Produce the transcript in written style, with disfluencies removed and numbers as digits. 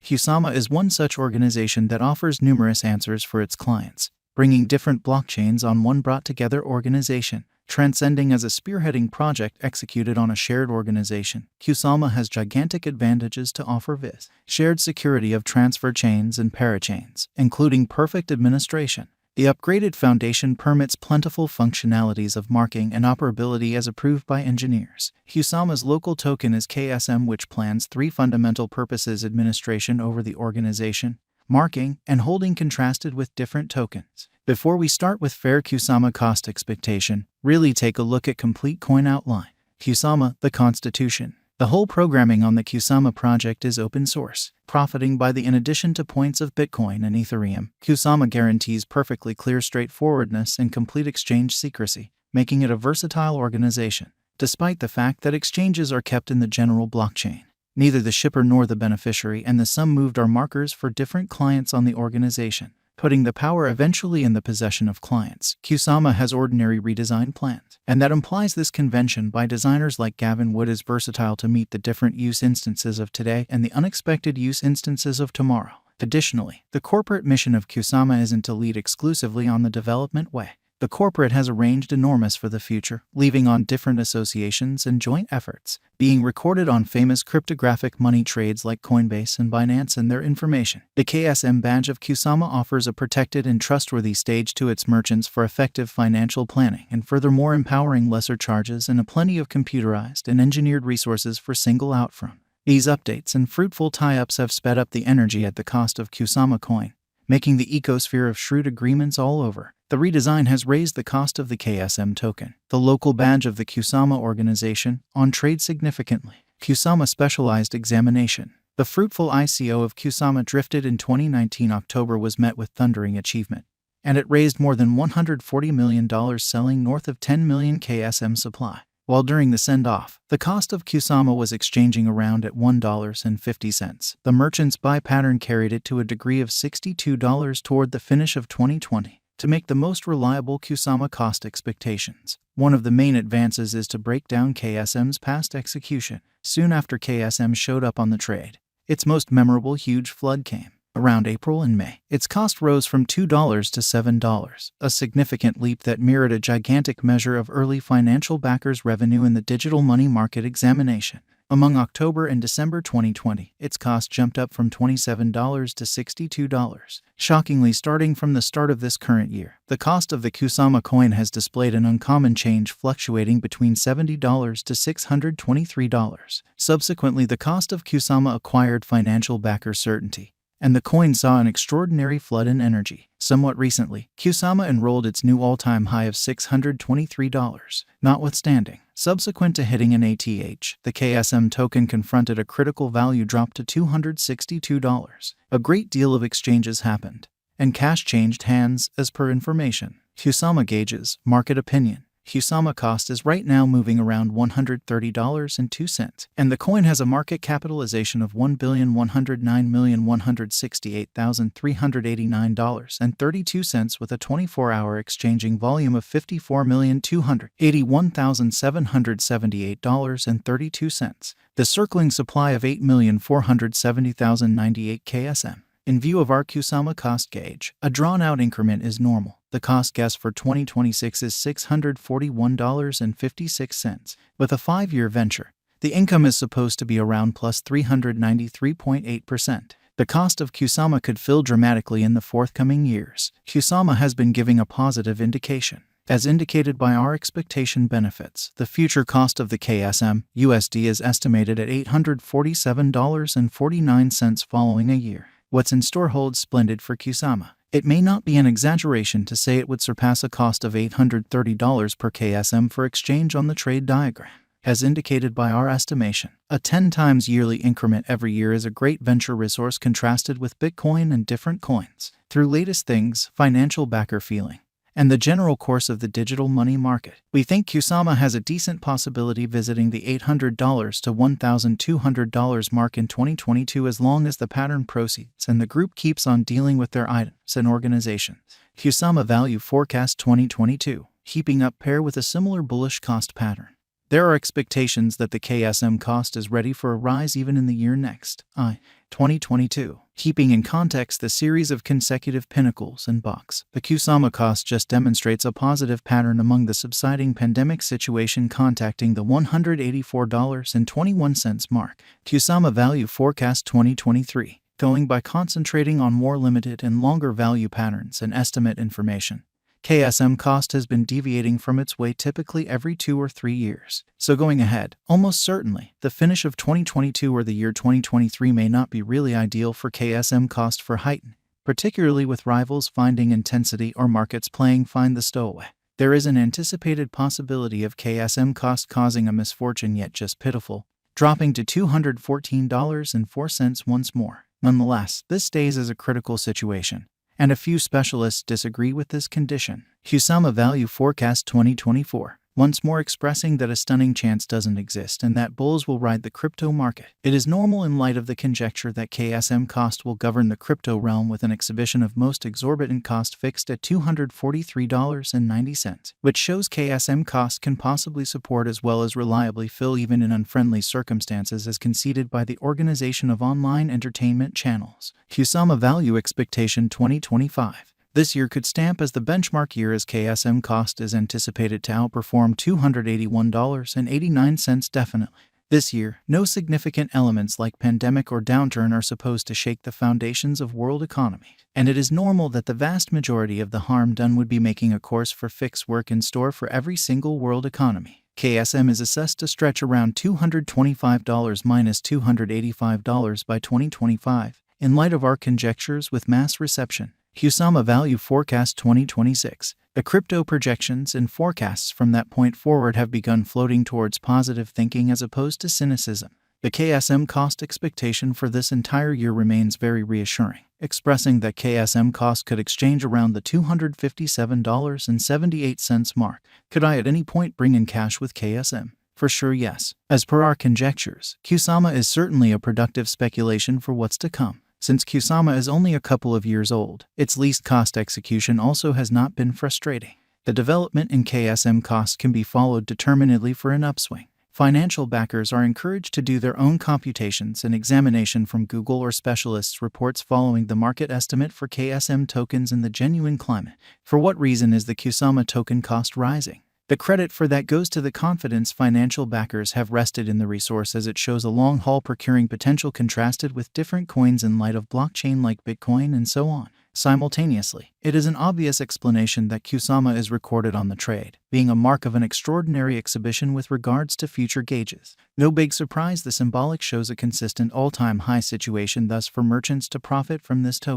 Kusama is one such organization that offers numerous answers for its clients, bringing different blockchains on one brought-together organization. Transcending as a spearheading project executed on a shared organization, Kusama has gigantic advantages to offer viz. Shared security of transfer chains and parachains, including perfect administration. The upgraded foundation permits plentiful functionalities of marking and operability as approved by engineers. Kusama's local token is KSM, which plans three fundamental purposes: administration over the organization, marking, and holding, contrasted with different tokens. Before we start with fair Kusama cost expectation, really take a look at complete coin outline. Kusama, the Constitution. The whole programming on the Kusama project is open source, profiting by the in addition to points of Bitcoin and Ethereum. Kusama guarantees perfectly clear straightforwardness and complete exchange secrecy, making it a versatile organization. Despite the fact that exchanges are kept in the general blockchain, neither the shipper nor the beneficiary and the sum moved are markers for different clients on the organization, putting the power eventually in the possession of clients. Kusama has ordinary redesign plans, and that implies this convention by designers like Gavin Wood is versatile to meet the different use instances of today and the unexpected use instances of tomorrow. Additionally, the corporate mission of Kusama isn't to lead exclusively on the development way. The corporate has arranged enormous for the future, leaving on different associations and joint efforts, being recorded on famous cryptographic money trades like Coinbase and Binance and their information. The KSM badge of Kusama offers a protected and trustworthy stage to its merchants for effective financial planning and furthermore empowering lesser charges and a plenty of computerized and engineered resources for single out from. These updates and fruitful tie-ups have sped up the energy at the cost of Kusama coin, making the ecosphere of shrewd agreements all over. The redesign has raised the cost of the KSM token, the local badge of the Kusama organization, on trade significantly. Kusama Specialized Examination. The fruitful ICO of Kusama drifted in 2019 October was met with thundering achievement, and it raised more than $140 million, selling north of 10 million KSM supply. While during the send-off, the cost of Kusama was exchanging around at $1.50. The merchant's buy pattern carried it to a degree of $62 toward the finish of 2020. To make the most reliable Kusama cost expectations, one of the main advances is to break down KSM's past execution. Soon after KSM showed up on the trade, its most memorable huge flood came. Around April and May, its cost rose from $2 to $7, a significant leap that mirrored a gigantic measure of early financial backers' revenue in the digital money market examination. Among October and December 2020, its cost jumped up from $27 to $62. Shockingly, starting from the start of this current year, the cost of the Kusama coin has displayed an uncommon change, fluctuating between $70 to $623. Subsequently, the cost of Kusama acquired financial backer certainty, and the coin saw an extraordinary flood in energy. Somewhat recently, Kusama enrolled its new all-time high of $623. Notwithstanding, subsequent to hitting an ATH, the KSM token confronted a critical value drop to $262. A great deal of exchanges happened, and cash changed hands, as per information. Kusama gauges market opinion. Kusama cost is right now moving around $130.02, and the coin has a market capitalization of $1,109,168,389.32 with a 24-hour exchanging volume of $54,281,778.32. The circling supply of 8,470,098 KSM. In view of our Kusama cost gauge, a drawn-out increment is normal. The cost guess for 2026 is $641.56. With a 5-year venture, the income is supposed to be around plus 393.8%. The cost of Kusama could fall dramatically in the forthcoming years. Kusama has been giving a positive indication. As indicated by our expectation benefits, the future cost of the KSM USD is estimated at $847.49 following a year. What's in store holds splendid for Kusama. It may not be an exaggeration to say it would surpass a cost of $830 per KSM for exchange on the trade diagram. As indicated by our estimation, a 10 times yearly increment every year is a great venture resource contrasted with Bitcoin and different coins. Through latest things, financial backer feeling, and the general course of the digital money market, we think Kusama has a decent possibility visiting the $800 to $1,200 mark in 2022 as long as the pattern proceeds and the group keeps on dealing with their items and organizations. Kusama Value Forecast 2022, heaping up pair with a similar bullish cost pattern. There are expectations that the KSM cost is ready for a rise even in the year next, 2022. Keeping in context the series of consecutive pinnacles and bucks, the Kusama cost just demonstrates a positive pattern among the subsiding pandemic situation, contacting the $184.21 mark. Kusama Value Forecast 2023. Going by concentrating on more limited and longer value patterns and estimate information, KSM cost has been deviating from its way typically every 2 or 3 years. So going ahead, almost certainly, the finish of 2022 or the year 2023 may not be really ideal for KSM cost for heighten, particularly with rivals finding intensity or markets playing find the stowaway. There is an anticipated possibility of KSM cost causing a misfortune yet just pitiful, dropping to $214.04 once more. Nonetheless, this stays as a critical situation, and a few specialists disagree with this condition. Kusama Value Forecast 2024, once more expressing that a stunning chance doesn't exist and that bulls will ride the crypto market. It is normal in light of the conjecture that KSM cost will govern the crypto realm with an exhibition of most exorbitant cost fixed at $243.90, which shows KSM cost can possibly support as well as reliably fill even in unfriendly circumstances, as conceded by the Organization of Online Entertainment Channels. Kusama Value Expectation 2025. This year could stamp as the benchmark year, as KSM cost is anticipated to outperform $281.89 definitely. This year, no significant elements like pandemic or downturn are supposed to shake the foundations of world economy, and it is normal that the vast majority of the harm done would be making a course for fixed work in store for every single world economy. KSM is assessed to stretch around $225 minus $285 by 2025, in light of our conjectures with mass reception. Kusama Value Forecast 2026. The crypto projections and forecasts from that point forward have begun floating towards positive thinking as opposed to cynicism. The KSM cost expectation for this entire year remains very reassuring, expressing that KSM cost could exchange around the $257.78 mark. Could I at any point bring in cash with KSM? For sure, yes. As per our conjectures, Kusama is certainly a productive speculation for what's to come. Since Kusama is only a couple of years old, its least cost execution also has not been frustrating. The development in KSM cost can be followed determinedly for an upswing. Financial backers are encouraged to do their own computations and examination from Google or specialists' reports following the market estimate for KSM tokens in the genuine climate. For what reason is the Kusama token cost rising? The credit for that goes to the confidence financial backers have rested in the resource, as it shows a long-haul procuring potential contrasted with different coins in light of blockchain like Bitcoin and so on. Simultaneously, it is an obvious explanation that Kusama is recorded on the trade, being a mark of an extraordinary exhibition with regards to future gauges. No big surprise, the symbolic shows a consistent all-time high situation thus for merchants to profit from this token.